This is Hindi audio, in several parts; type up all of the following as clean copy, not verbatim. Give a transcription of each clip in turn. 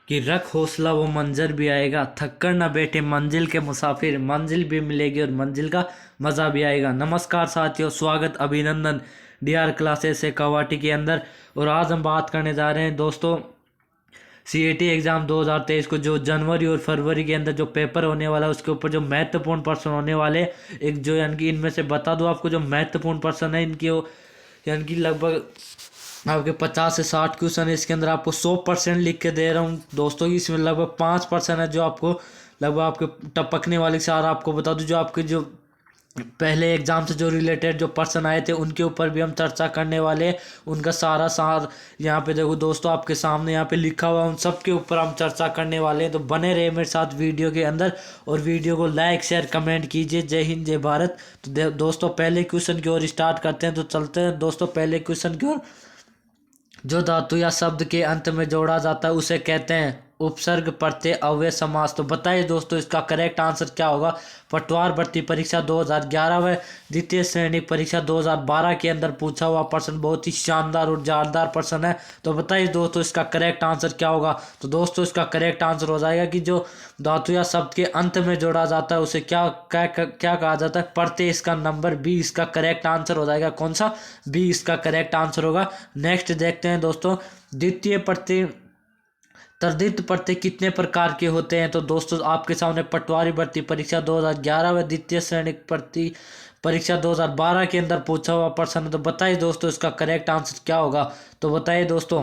कि रख हौसला वो मंजर भी आएगा, थक कर न बैठे मंजिल के मुसाफिर, मंजिल भी मिलेगी और मंजिल का मज़ा भी आएगा। नमस्कार साथियों, स्वागत अभिनंदन डीआर क्लासेस से कवाटी के अंदर। और आज हम बात करने जा रहे हैं दोस्तों सीएटी एग्ज़ाम 2023 को, जो जनवरी और फरवरी के अंदर जो पेपर होने वाला है उसके ऊपर जो महत्वपूर्ण प्रश्न होने वाले एक जो यानी कि इनमें से बता दूं आपको जो महत्वपूर्ण प्रश्न है इनके यानी कि लगभग आपके 50 से 60 क्वेश्चन है। इसके अंदर आपको 100% लिख के दे रहा हूँ दोस्तों। इसमें लगभग 5% है जो आपको लगभग आपके टपकने वाले सार आपको बता दूँ। जो आपके जो पहले एग्जाम से जो रिलेटेड जो पर्सन आए थे उनके ऊपर भी हम चर्चा करने वाले हैं। उनका सारा सार यहाँ पे देखो दोस्तों आपके सामने यहाँ पे लिखा हुआ है, उन सब के ऊपर हम चर्चा करने वाले हैं। तो बने रहे मेरे साथ वीडियो के अंदर और वीडियो को लाइक शेयर कमेंट कीजिए। जय हिंद जय भारत। तो दोस्तों पहले क्वेश्चन की ओर स्टार्ट करते हैं। तो चलते हैं दोस्तों पहले क्वेश्चन की ओर। जो धातु या शब्द के अंत में जोड़ा जाता है उसे कहते हैं उपसर्ग प्रत्यय अव्यय समास। तो बताइए दोस्तों इसका करेक्ट आंसर क्या होगा। पटवार भर्ती परीक्षा 2011 व द्वितीय श्रेणी परीक्षा 2012 के अंदर पूछा हुआ प्रश्न, बहुत ही शानदार और जोरदार प्रश्न है। तो बताइए दोस्तों इसका करेक्ट आंसर क्या होगा। तो दोस्तों इसका करेक्ट आंसर हो जाएगा कि जो धातु या शब्द के अंत में जोड़ा जाता है उसे क्या क्या क्या कहा जाता है, प्रत्यय। इसका नंबर बी इसका करेक्ट आंसर हो जाएगा। कौन सा? बी इसका करेक्ट आंसर होगा। नेक्स्ट देखते हैं दोस्तों, द्वितीय प्रत्यय तद्धित प्रत्यय कितने प्रकार के होते हैं। तो दोस्तों आपके सामने पटवारी भर्ती परीक्षा 2011 व द्वितीय श्रेणी भर्ती परीक्षा 2012 के अंदर पूछा हुआ प्रश्न। तो बताइए दोस्तों इसका करेक्ट आंसर क्या होगा। तो बताइए दोस्तों,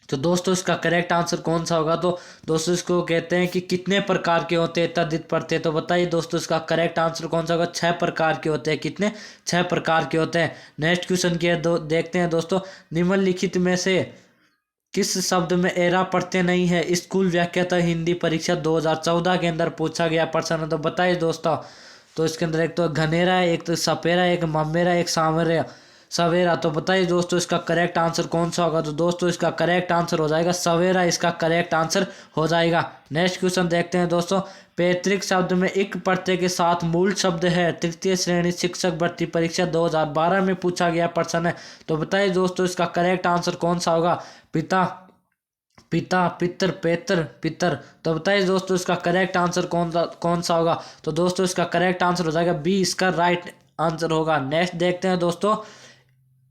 तो दोस्तों इसका करेक्ट आंसर कौन सा होगा। तो दोस्तों इसको कहते हैं कि कितने प्रकार के होते हैं तद्धित प्रत्यय। तो बताइए दोस्तों इसका करेक्ट आंसर कौन सा होगा। 6 प्रकार के होते हैं। कितने? 6 प्रकार के होते हैं। नेक्स्ट क्वेश्चन की देखते हैं दोस्तों, निम्नलिखित में से किस शब्द में एरा प्रत्यय नहीं है। स्कूल व्याख्याता हिंदी परीक्षा 2014 के अंदर पूछा गया प्रश्न है। तो बताइए दोस्तों, तो इसके अंदर एक तो घनेरा है, एक तो सपेरा, एक ममेरा, एक सावरा सवेरा। तो बताइए दोस्तों इसका करेक्ट आंसर कौन सा होगा। तो दोस्तों इसका करेक्ट आंसर हो जाएगा सवेरा, इसका करेक्ट आंसर हो जाएगा। नेक्स्ट क्वेश्चन देखते हैं दोस्तों, पैतृक शब्द में एक प्रत्यय के साथ मूल शब्द है। तृतीय श्रेणी शिक्षक भर्ती परीक्षा 2012 में पूछा गया प्रश्न है। तो बताइए दोस्तों इसका करेक्ट आंसर कौन सा होगा। पिता, पिता, पितर, पेतर, पितर। तो बताइए दोस्तों इसका करेक्ट आंसर कौन सा होगा। तो दोस्तों इसका करेक्ट आंसर हो जाएगा बी, इसका राइट आंसर होगा। नेक्स्ट देखते हैं दोस्तों,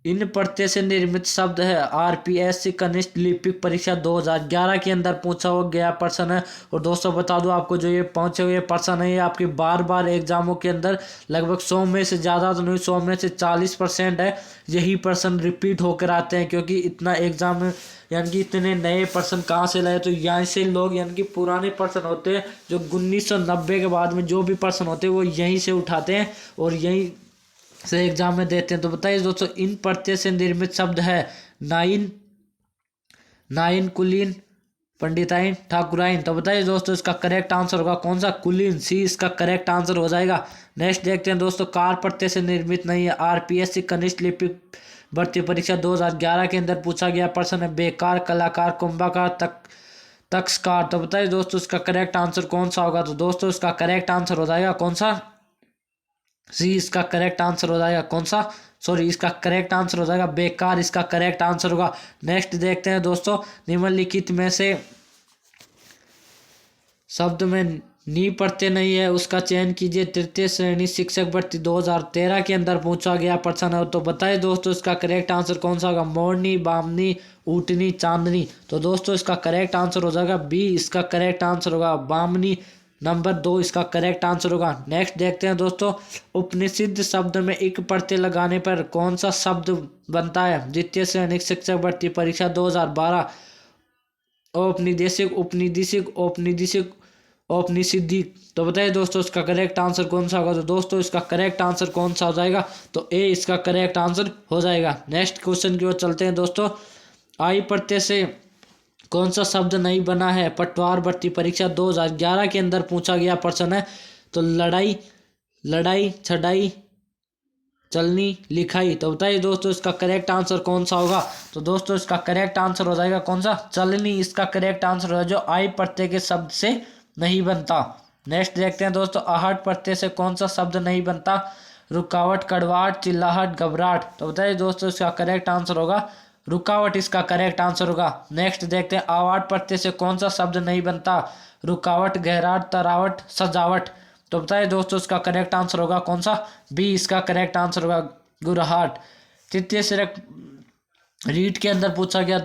इन प्रत्यय से निर्मित शब्द है। आरपीएससी कनिष्ठ लिपिक परीक्षा 2011 के अंदर पूछा हुआ गया प्रश्न है। और दोस्तों बता दूं आपको, जो ये पहुंचे हुए प्रश्न है ये आपके बार बार एग्जामों के अंदर लगभग 100 में से ज़्यादा तो नहीं, 100 में से 40% है यही प्रश्न रिपीट होकर आते हैं। क्योंकि इतना एग्जाम यानी कि इतने नए प्रश्न कहाँ से लाए। तो यहाँ से लोग यानी कि पुराने प्रश्न होते हैं जो 1990 के बाद में जो भी प्रश्न होते हैं वो यहीं से उठाते हैं और यहीं से एग्जाम में देते हैं। तो बताइए दोस्तों, इन प्रत्यय से निर्मित शब्द है नाइन, नाइन, कुलीन, पंडिताइन, ठाकुराइन। तो बताइए दोस्तों इसका करेक्ट आंसर होगा कौन सा। कुलीन, सी इसका करेक्ट आंसर हो जाएगा। नेक्स्ट देखते हैं दोस्तों, कार प्रत्यय से निर्मित नहीं है। आरपीएससी कनिष्ठ लिपिक भर्ती परीक्षा 2011 के अंदर पूछा गया प्रश्न है। बेकार, कलाकार, कुंभकार, तक्षकार। तो बताइए दोस्तों इसका करेक्ट आंसर कौन सा होगा। तो दोस्तों इसका करेक्ट आंसर हो जाएगा कौन सा। सी इसका करेक्ट आंसर हो जाएगा कौन सा, सॉरी इसका करेक्ट आंसर हो जाएगा बेकार, इसका करेक्ट आंसर होगा। नेक्स्ट देखते हैं दोस्तों, निम्नलिखित में से शब्द में नी प्रत्यय नहीं है उसका चयन कीजिए। तृतीय श्रेणी शिक्षक भर्ती 2013 के अंदर पूछा गया प्रश्न है। तो बताइए दोस्तों इसका करेक्ट आंसर कौन सा होगा। मोरनी, बामनी, ऊटनी, चांदनी। तो दोस्तों इसका करेक्ट आंसर हो जाएगा बी, इसका करेक्ट आंसर होगा बामनी, नंबर 2 इसका करेक्ट आंसर होगा। नेक्स्ट देखते हैं दोस्तों, उपनिषद शब्द में एक प्रत्यय लगाने पर कौन सा शब्द बनता है। द्वितीय श्रेणी शिक्षक भर्ती परीक्षा 2012। औपनिवेशिक, उपनिदेशिक, औपनिवेशिक, औपनिषदिक। तो बताइए दोस्तों इसका करेक्ट आंसर कौन सा होगा। तो दोस्तों इसका करेक्ट आंसर कौन सा हो जाएगा। तो ए इसका करेक्ट आंसर हो जाएगा। नेक्स्ट क्वेश्चन की ओर चलते हैं दोस्तों, आई प्रत्यय से कौन सा शब्द नहीं बना है। पटवार भर्ती परीक्षा 2011 के अंदर पूछा गया प्रश्न है। तो लड़ाई, लड़ाई, छड़ाई, चलनी, लिखाई। तो बताइए दोस्तों इसका करेक्ट आंसर कौन सा होगा। तो दोस्तों इसका करेक्ट आंसर हो जाएगा कौन सा, चलनी, इसका करेक्ट आंसर होगा जो आई प्रत्यय के शब्द से नहीं बनता। नेक्स्ट देखते हैं दोस्तों, आहट प्रत्यय से कौन सा शब्द नहीं बनता। रुकावट, कड़वाहट, चिल्लाहट, घबराहट। तो बताइए दोस्तों इसका करेक्ट आंसर होगा रुकावट इसका करेक्ट आंसर होगा। नेक्स्ट देखते हैं आवाट प्रत्यय से कौन सा शब्द नहीं बनता। रुकावट, गहराट, तरावट, सजावट। तो बताइए दोस्तों इसका करेक्ट आंसर होगा कौन सा, बी इसका करेक्ट आंसर होगा, गुरहाट। तृतीय श्रेणी रीट के अंदर पूछा गया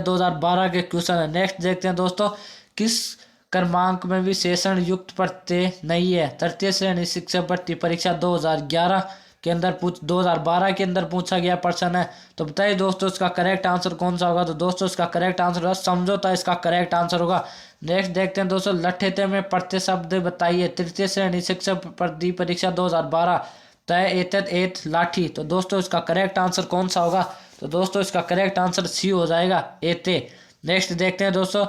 2012 के क्वेश्चन है। नेक्स्ट देखते हैं दोस्तों, किस क्रमांक में विशेषण युक्त प्रत्यय नहीं है। तृतीय श्रेणी शिक्षक भर्ती परीक्षा 2011 के अंदर 2012 के अंदर पूछा गया प्रश्न है। तो बताइए दोस्तों इसका करेक्ट आंसर कौन सा होगा। तो दोस्तों इसका करेक्ट आंसर होगा समझौता, इसका करेक्ट आंसर होगा। नेक्स्ट देखते हैं दोस्तों, लठेते में प्रत्यय शब्द बताइए। तृतीय श्रेणी शिक्षक भर्ती परीक्षा 2012, तय, एतद, एत, लाठी। तो दोस्तों इसका करेक्ट आंसर कौन सा होगा। तो दोस्तों इसका करेक्ट आंसर सी हो जाएगा, एते। नेक्स्ट देखते हैं दोस्तों,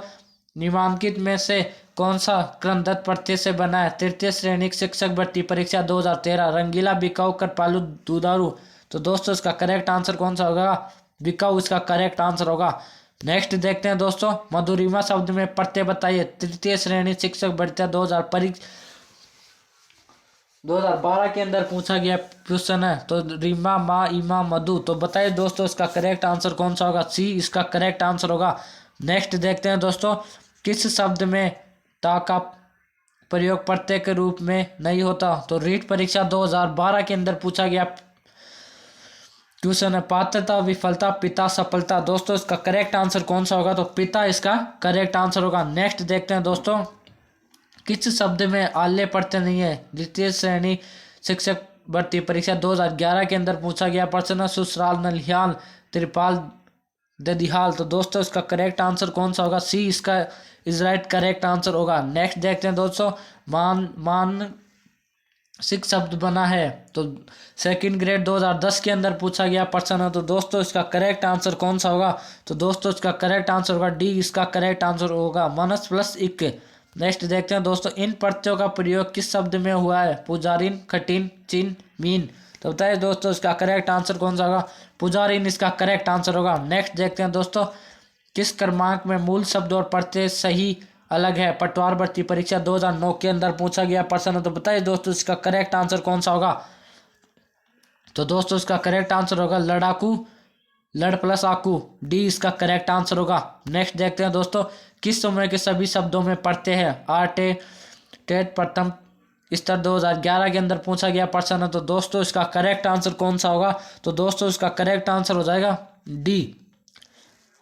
निम्नलिखित में से कौन सा क्रमदत्त प्रत्यय से बना है। तृतीय श्रेणी शिक्षक भर्ती परीक्षा 2013, रंगीला, बिकाऊ, कृपालु, दुधारू। तो दोस्तों इसका करेक्ट आंसर कौन सा होगा, बिकाऊ इसका करेक्ट आंसर होगा। नेक्स्ट देखते हैं दोस्तों, मधुरिमा शब्द में प्रत्यय बताइए। तृतीय श्रेणी शिक्षक भर्ती 2012 के अंदर पूछा गया क्वेश्चन है। तो रीमा, मा, इमा, मधु। तो बताइए दोस्तों इसका करेक्ट आंसर कौन सा होगा, सी इसका करेक्ट आंसर होगा। नेक्स्ट देखते हैं दोस्तों, किस शब्द में ता का प्रयोग प्रत्यय के रूप में नहीं होता। तो रीट परीक्षा 2012 के अंदर पूछा गया क्वेश्चन है, पात्रता, विफलता, पिता, सफलता। दोस्तों इसका करेक्ट आंसर कौन सा होगा। तो पिता इसका करेक्ट आंसर होगा। नेक्स्ट देखते हैं दोस्तों, किस शब्द में आल्य प्रत्यय नहीं है। द्वितीय श्रेणी शिक्षक भर्ती परीक्षा 2011 के अंदर पूछा गया प्रश्न, ससुराल, नलिहाल, त्रिपाल, ददिहाल। तो दोस्तों इसका करेक्ट आंसर कौन सा होगा, सी इसका इज राइट करेक्ट आंसर होगा। नेक्स्ट देखते हैं दोस्तों, मानसिक शब्द बना है। तो सेकंड ग्रेड 2010 के अंदर पूछा गया प्रश्न है। तो दोस्तों इसका करेक्ट आंसर कौन सा होगा। तो दोस्तों इसका करेक्ट आंसर होगा डी इसका करेक्ट आंसर होगा, मनस प्लस इक। नेक्स्ट देखते हैं दोस्तों, इन प्रत्ययों का प्रयोग किस शब्द में हुआ है। पुजारिन, खटिन, चिन, मीन। तो बताइए दोस्तों इसका करेक्ट आंसर कौन सा होगा, पुजारिन इसका करेक्ट आंसर होगा। नेक्स्ट देखते हैं दोस्तों, किस क्रमांक में मूल शब्द और प्रत्यय सही अलग है। पटवार भर्ती परीक्षा 2009 के अंदर पूछा गया प्रश्न है। तो बताइए दोस्तों इसका करेक्ट आंसर कौन सा होगा। तो दोस्तों इसका करेक्ट आंसर होगा लड़ाकू, लड़ प्लस आकू, डी इसका करेक्ट आंसर होगा। नेक्स्ट देखते हैं दोस्तों, किस समय के सभी शब्दों में प्रत्यय है। आटे, टेट, प्रथम स्तर 2011 के अंदर पूछा गया प्रश्न है। तो दोस्तों इसका करेक्ट आंसर कौन सा होगा। तो दोस्तों इसका करेक्ट आंसर हो जाएगा डी।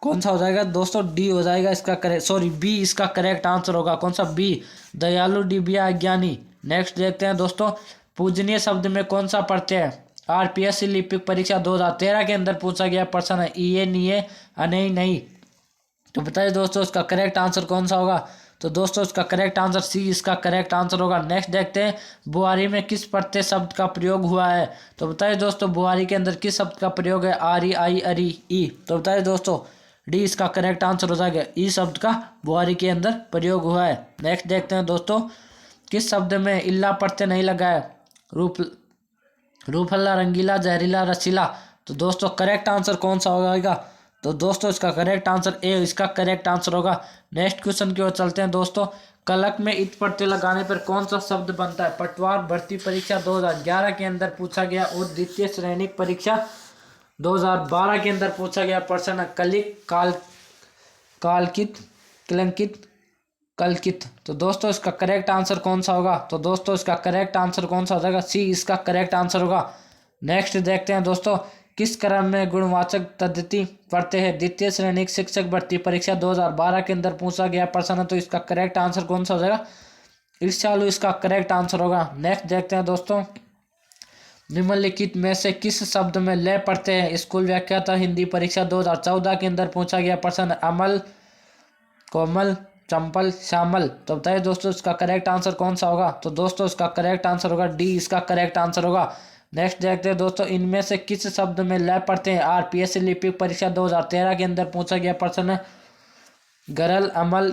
कौन सा हो जाएगा दोस्तों, डी हो जाएगा इसका करेक्ट, सॉरी बी इसका करेक्ट आंसर होगा। कौन सा, बी, दयालु, डिबिया, अज्ञानी। नेक्स्ट देखते हैं दोस्तों, पूजनीय शब्द में कौन सा प्रत्यय है। आरपीएससी लिपिक परीक्षा 2013 के अंदर पूछा गया प्रश्न है, इए, निये, अनई, नहीं। तो बताइए दोस्तों इसका करेक्ट आंसर कौन सा होगा। तो दोस्तों इसका करेक्ट आंसर सी इसका करेक्ट आंसर होगा। नेक्स्ट देखते हैं, बुआरी में किस प्रत्यय शब्द का प्रयोग हुआ है। तो बताइए दोस्तों बुआरी के अंदर किस शब्द का प्रयोग है। आरी, आई, अरी, ई। तो बताइए दोस्तों डी इसका करेक्ट आंसर हो जाएगा, ई शब्द का बुआरी के अंदर प्रयोग हुआ है। नेक्स्ट देखते हैं दोस्तों, किस शब्द में इल्ला प्रत्यय नहीं लगा है। रूपल्ला, रंगीला, जहरीला, रसीला। तो दोस्तों करेक्ट आंसर कौन सा होगा। तो दोस्तों इसका करेक्ट आंसर ए इसका करेक्ट आंसर होगा। नेक्स्ट क्वेश्चन की ओर चलते हैं दोस्तों, कलक में इत प्रत्यय लगाने पर कौन सा शब्द बनता है। पटवार भर्ती परीक्षा 2011 के अंदर पूछा गया और द्वितीय श्रेणी परीक्षा 2012 के अंदर पूछा गया प्रश्न है, कलिक, कालकित, कलंकित, कलकित। तो दोस्तों इसका करेक्ट आंसर कौन सा होगा। तो दोस्तों इसका करेक्ट आंसर कौन सा हो जाएगा, सी इसका करेक्ट आंसर होगा। नेक्स्ट देखते हैं दोस्तों, किस क्रम में गुणवाचक पद्धति पढ़ते हैं। द्वितीय श्रेणी शिक्षक भर्ती परीक्षा 2012 के अंदर पूछा गया प्रश्न है। तो इसका करेक्ट आंसर कौन सा हो जाएगा, ईर्ष्यालु इसका करेक्ट आंसर होगा। नेक्स्ट देखते हैं दोस्तों, निम्नलिखित में से किस शब्द में लय पढ़ते हैं। स्कूल व्याख्याता हिंदी परीक्षा 2014 के अंदर पूछा गया प्रश्न है, अमल, कोमल, चंपल, श्यामल। तो बताइए दोस्तों इसका करेक्ट आंसर कौन सा होगा। तो दोस्तों इसका करेक्ट आंसर होगा डी इसका करेक्ट आंसर होगा। नेक्स्ट देखते हैं दोस्तों, इनमें से किस शब्द में लय पढ़ते हैं। आरपीएससी लिपिक परीक्षा 2013 के अंदर पूछा गया प्रश्न है, गरल, अमल,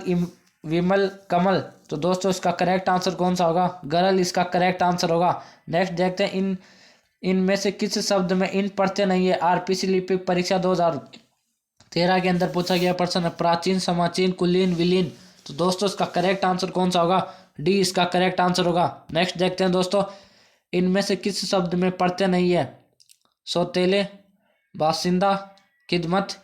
विमल, कमल। तो दोस्तों इसका करेक्ट आंसर कौन सा होगा, गरल इसका करेक्ट आंसर होगा। नेक्स्ट देखते हैं, इनमें से किस शब्द में इन प्रत्यय नहीं है। आरपीएससी लिपिक परीक्षा 2013 के अंदर पूछा गया प्रश्न है, प्राचीन, समाचीन, कुलीन, विलीन। तो दोस्तों इसका करेक्ट आंसर कौन सा होगा, डी इसका करेक्ट आंसर होगा। नेक्स्ट देखते हैं दोस्तों, इनमें से किस शब्द में प्रत्यय नहीं है। सौतेले, बासिंदा, खिदमत,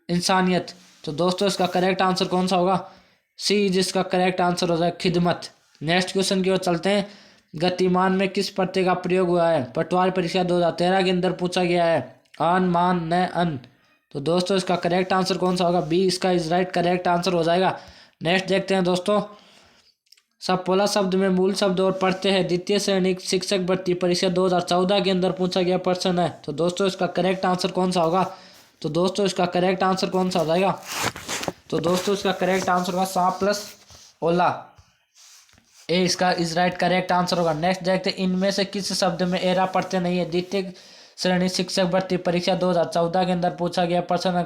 इंसानियत। तो दोस्तों इसका करेक्ट आंसर कौन सा होगा? सी, जिसका करेक्ट आंसर हो जाए खिदमत। नेक्स्ट क्वेश्चन की ओर चलते हैं। गतिमान में किस प्रत्यय का प्रयोग हुआ है? पटवारी परीक्षा 2013 के अंदर पूछा गया है। आन, मान, न, अन। तो दोस्तों इसका करेक्ट आंसर कौन सा होगा? बी, इसका इज राइट करेक्ट आंसर हो जाएगा। नेक्स्ट देखते हैं दोस्तों। सपोला शब्द में मूल शब्द और प्रत्यय है। द्वितीय श्रेणी शिक्षक भर्ती परीक्षा 2014 के अंदर पूछा गया प्रश्न है। तो दोस्तों इसका करेक्ट आंसर कौन सा होगा? तो दोस्तों इसका करेक्ट आंसर कौन सा हो जाएगा? तो दोस्तों इसका करेक्ट आंसर होगा सा प्लस ओला। ए इसका इज राइट करेक्ट आंसर होगा। नेक्स्ट देखते हैं। इनमें से किस शब्द में एरा प्रत्यय नहीं है? द्वितीय श्रेणी शिक्षक भर्ती परीक्षा 2014 के अंदर पूछा गया प्रश्न है।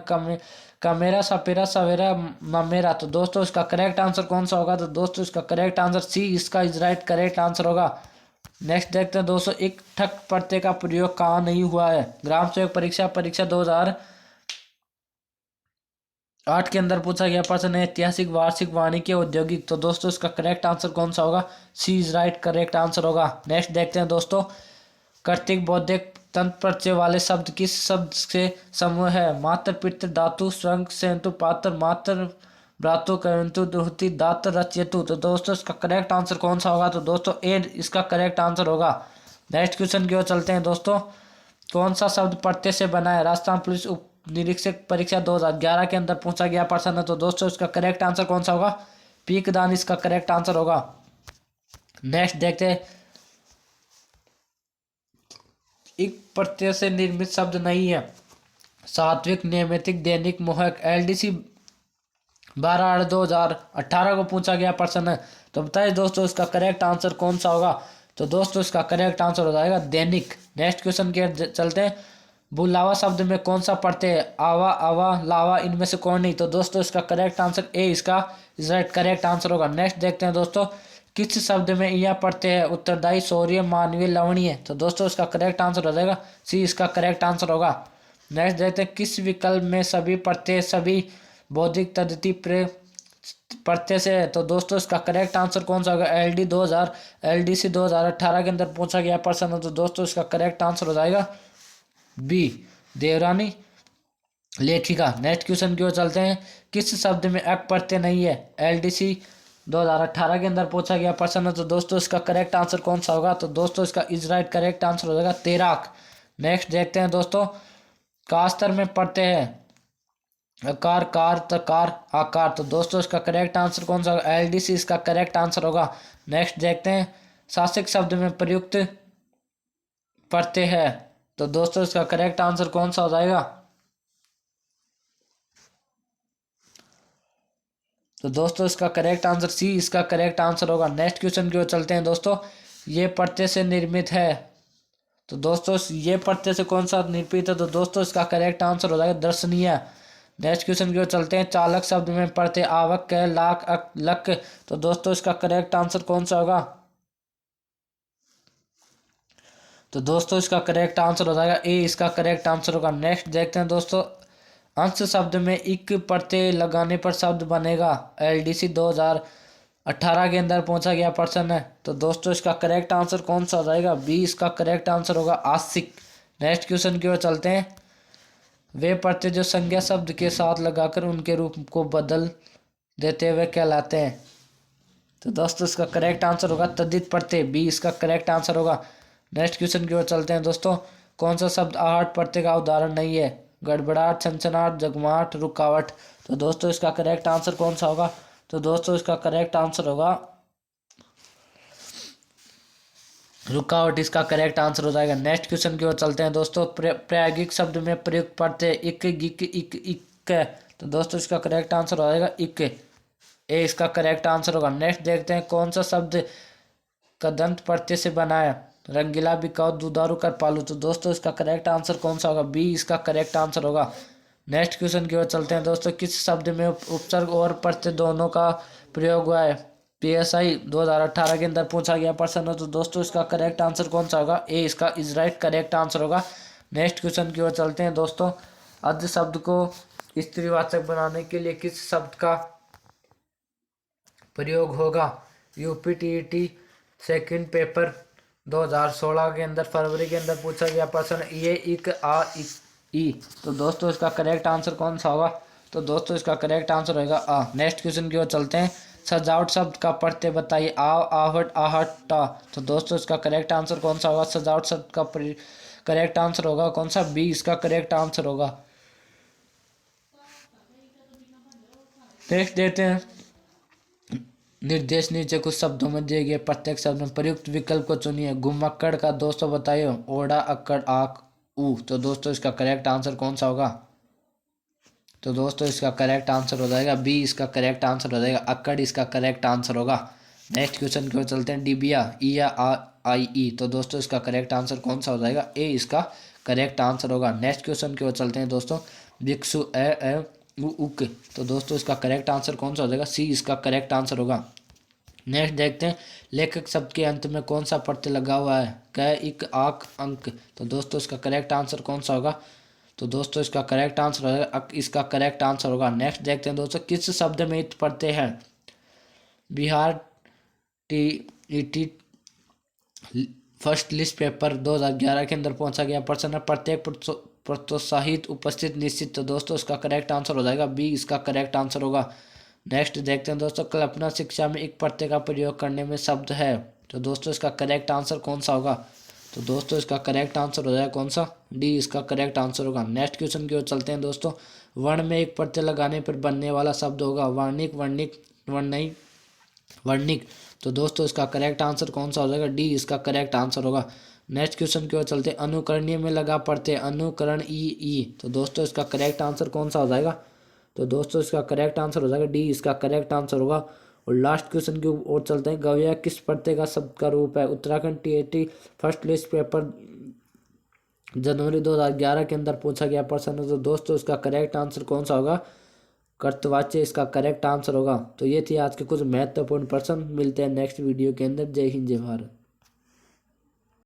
कमेरा, सपेरा, सवेरा, ममेरा। तो दोस्तों इसका करेक्ट आंसर कौन सा होगा? तो दोस्तों इसका करेक्ट आंसर सी, इसका इज राइट करेक्ट आंसर होगा। नेक्स्ट देखते हैं दोस्तों। एक ठक प्रत्यय का प्रयोग कहाँ नहीं हुआ है? ग्राम सेवक परीक्षा 2008 के अंदर पूछा गया प्रश्न है। ऐतिहासिक, वार्षिक, वाणिज्य, औद्योगिक। तो दोस्तों इसका करेक्ट आंसर कौन सा होगा? सी इज राइट करेक्ट आंसर होगा। नेक्स्ट देखते हैं दोस्तों। कर्तृक, बौद्धिक, तंत्र प्रत्यय वाले शब्द किस शब्द से समूह है? मात्र, पितृ, धातु, स्वंग, सेंतु, पात्र, मात्र, भ्रातु, कयंतु, दुहति, दात्र, रचयतु। तो दोस्तों इसका करेक्ट आंसर कौन सा होगा? तो दोस्तों ए इसका करेक्ट आंसर होगा। नेक्स्ट क्वेश्चन की ओर चलते हैं दोस्तों। कौन सा शब्द प्रत्यय से बना है? राजस्थान पुलिस उप निरीक्षक परीक्षा 2011 के अंदर पूछा गया प्रश्न है। तो दोस्तों इसका करेक्ट आंसर कौन सा होगा? पीकदान इसका करेक्ट आंसर होगा। नेक्स्ट देखते हैं। एक प्रत्यय से निर्मित शब्द नहीं है। सात्विक, नैमित्तिक, दैनिक, मोहक। एलडीसी 12/8/2018 को पूछा गया प्रश्न है। तो बताइए दोस्तों इसका करेक्ट आंसर कौन सा होगा? तो दोस्तों इसका करेक्ट आंसर हो जाएगा दैनिक। नेक्स्ट क्वेश्चन के चलते हैं। बुलावा शब्द में कौन सा प्रत्यय है? आवा, आवा, लावा। इनमें से कौन नहीं? तो दोस्तों इसका करेक्ट आंसर ए, इसका इज राइट करेक्ट आंसर होगा। नेक्स्ट देखते हैं दोस्तों। किस शब्द में यह प्रत्यय है? उत्तरदायी, शौर्य, मानवीय, लवणीय। तो दोस्तों इसका करेक्ट आंसर हो जाएगा सी, इसका करेक्ट आंसर होगा। नेक्स्ट देखते हैं। किस विकल्प में सभी प्रत्यय सभी बौद्धिक तद्धित प्रत्यय से है? तो दोस्तों इसका करेक्ट आंसर कौन सा होगा? एलडीसी 2018 के अंदर पूछा गया प्रश्न है। तो दोस्तों इसका करेक्ट आंसर हो जाएगा बी, देवरानी, लेखिका। नेक्स्ट क्वेश्चन की ओर चलते हैं। किस शब्द में अक प्रत्यय नहीं है? एलडीसी 2018 के अंदर पूछा गया प्रश्न है। तो दोस्तों इसका करेक्ट आंसर कौन सा होगा? तो दोस्तों इसका इज राइट करेक्ट आंसर हो जाएगा तैराक। नेक्स्ट देखते हैं दोस्तों। कास्तर में प्रत्यय है अकार, कार, तकार, आकार। तो दोस्तों इसका करेक्ट आंसर कौन सा होगा? एलडीसी इसका करेक्ट आंसर होगा। नेक्स्ट देखते हैं। शासक शब्द में प्रयुक्त प्रत्यय है। तो दोस्तों इसका करेक्ट आंसर कौन सा हो जाएगा? तो दोस्तों इसका करेक्ट आंसर सी, इसका करेक्ट आंसर होगा। नेक्स्ट क्वेश्चन की ओर चलते हैं दोस्तों। ये प्रत्यय से निर्मित है। तो दोस्तों ये प्रत्यय से कौन सा निर्मित है? तो दोस्तों इसका करेक्ट आंसर हो जाएगा दर्शनीय। नेक्स्ट क्वेश्चन की ओर चलते हैं। चालक शब्द में प्रत्यय आवक, कै, लाख, अक, लक। तो दोस्तों इसका करेक्ट आंसर कौन सा होगा? तो दोस्तों इसका करेक्ट आंसर हो जाएगा ए, इसका करेक्ट आंसर होगा। नेक्स्ट देखते हैं दोस्तों। अंश शब्द में इक प्रत्यय लगाने पर शब्द बनेगा। एलडीसी 2018 के अंदर पूछा गया प्रश्न है। तो दोस्तों इसका करेक्ट आंसर कौन सा हो जाएगा? बी, इसका करेक्ट आंसर होगा आशिक। नेक्स्ट क्वेश्चन की ओर चलते हैं। वे प्रत्यय जो संज्ञा शब्द के साथ लगाकर उनके रूप को बदल देते हुए कहलाते हैं। तो दोस्तों इसका करेक्ट आंसर होगा तद्धित प्रत्यय, बी, इसका करेक्ट आंसर होगा। नेक्स्ट क्वेश्चन की ओर चलते हैं दोस्तों। कौन सा शब्द आहट प्रत्यय का उदाहरण नहीं है? गड़बड़ाहट, छनछनाहट, जगमाहट, रुकावट। तो दोस्तों इसका करेक्ट आंसर कौन सा होगा? तो दोस्तों इसका करेक्ट आंसर होगा रुकावट, इसका करेक्ट आंसर हो जाएगा। नेक्स्ट क्वेश्चन की ओर चलते हैं दोस्तों। प्रायोगिक शब्द में प्रयुक्त प्रत्यय इक, गिक, इक। तो दोस्तों इसका करेक्ट आंसर हो जाएगा इक, ए, इसका करेक्ट आंसर होगा। नेक्स्ट देखते हैं। कौन सा शब्द कदंत प्रत्यय से बना है? रंगीला, बिकाऊ, दुधारू, कृपालु। तो दोस्तों इसका करेक्ट आंसर कौन सा होगा? बी, इसका करेक्ट आंसर होगा। नेक्स्ट क्वेश्चन की ओर चलते हैं दोस्तों। किस शब्द में उपसर्ग और प्रत्यय दोनों का प्रयोग हुआ है? पीएसआई 2018 के अंदर पूछा गया प्रश्न है। तो दोस्तों इसका करेक्ट आंसर कौन सा होगा? ए, इसका इज राइट करेक्ट आंसर होगा। नेक्स्ट क्वेश्चन की ओर चलते हैं दोस्तों। अर्ध शब्द को स्त्रीवाचक बनाने के लिए किस शब्द का प्रयोग होगा? यूपीटीईटी सेकंड पेपर 2016 के अंदर फरवरी के अंदर पूछा गया प्रश्न। ये इक, आ, ई। तो दोस्तों इसका करेक्ट आंसर कौन सा होगा? तो दोस्तों इसका करेक्ट आंसर होगा आ। नेक्स्ट क्वेश्चन की ओर चलते हैं। सजावट शब्द का पढ़ते बताइए। आहट, आहट, टा। तो दोस्तों इसका करेक्ट आंसर कौन सा होगा? सजावट शब्द का करेक्ट आंसर होगा कौन सा? बी इसका करेक्ट आंसर होगा। नेक्स्ट देते हैं। निर्देश नीचे कुछ शब्दों में दिए गए प्रत्येक शब्द में प्रयुक्त विकल्प को चुनिए। घुमक्कड़ का दोस्तों बताइए। ओढ़ा, अक्कड़, आक, ऊ। तो दोस्तों इसका करेक्ट आंसर कौन सा होगा? तो दोस्तों इसका करेक्ट आंसर हो जाएगा बी इसका करेक्ट आंसर हो जाएगा। अक्कड़ इसका करेक्ट आंसर होगा। नेक्स्ट क्वेश्चन की ओर चलते हैं। डिबिया, ई या आई ई। तो दोस्तों इसका करेक्ट आंसर कौन सा हो जाएगा? ए इसका करेक्ट आंसर होगा। नेक्स्ट क्वेश्चन की ओर चलते हैं दोस्तों। भिक्षु, ए उक। तो दोस्तों इसका करेक्ट आंसर कौन सा हो जाएगा? सी इसका करेक्ट आंसर होगा। नेक्स्ट देखते हैं। लेखक शब्द के अंत में कौन सा प्रत्यय लगा हुआ है? क, इक, आक, अंक। तो दोस्तों इसका करेक्ट आंसर कौन सा होगा? तो दोस्तों इसका करेक्ट आंसर होगा इसका करेक्ट आंसर होगा। नेक्स्ट देखते हैं दोस्तों। किस शब्द में इत प्रत्यय है? Bihar T ET first list paper 2011 के अंदर पहुंचा गया प्रश्न है। प्रत्येक प्रोत्साहित उपस्थित निश्चित। तो दोस्तों इसका करेक्ट आंसर हो जाएगा बी इसका करेक्ट आंसर होगा। नेक्स्ट देखते हैं दोस्तों। कल्पना शिक्षा में एक प्रत्यय का प्रयोग करने में शब्द है। तो दोस्तों इसका करेक्ट आंसर कौन सा होगा? तो दोस्तों इसका करेक्ट आंसर हो जाएगा कौन सा? डी इसका करेक्ट आंसर होगा। नेक्स्ट क्वेश्चन की ओर चलते हैं दोस्तों। वर्ण में एक प्रत्यय लगाने पर बनने वाला शब्द होगा वर्णिक, वर्णिक, वर्णिक, वर्णिक। तो दोस्तों इसका करेक्ट आंसर कौन सा हो जाएगा? डी इसका करेक्ट आंसर होगा। नेक्स्ट क्वेश्चन की ओर चलते हैं। अनुकरणीय में लगा प्रत्यय अनुकरण, ई। तो दोस्तों इसका करेक्ट आंसर कौन सा हो जाएगा? तो दोस्तों इसका करेक्ट आंसर हो जाएगा डी इसका करेक्ट आंसर होगा। और लास्ट क्वेश्चन की ओर चलते हैं। गवैया किस प्रत्यय का शब्द का रूप है? Uttarakhand TAT first list paper जनवरी 2011 के अंदर पूछा गया प्रश्न है। तो दोस्तों इसका करेक्ट आंसर कौन सा होगा? कर्तवाच्य इसका करेक्ट आंसर होगा। तो ये थी आज के कुछ महत्वपूर्ण प्रश्न। मिलते हैं नेक्स्ट वीडियो के अंदर। जय हिंद, जय भारत।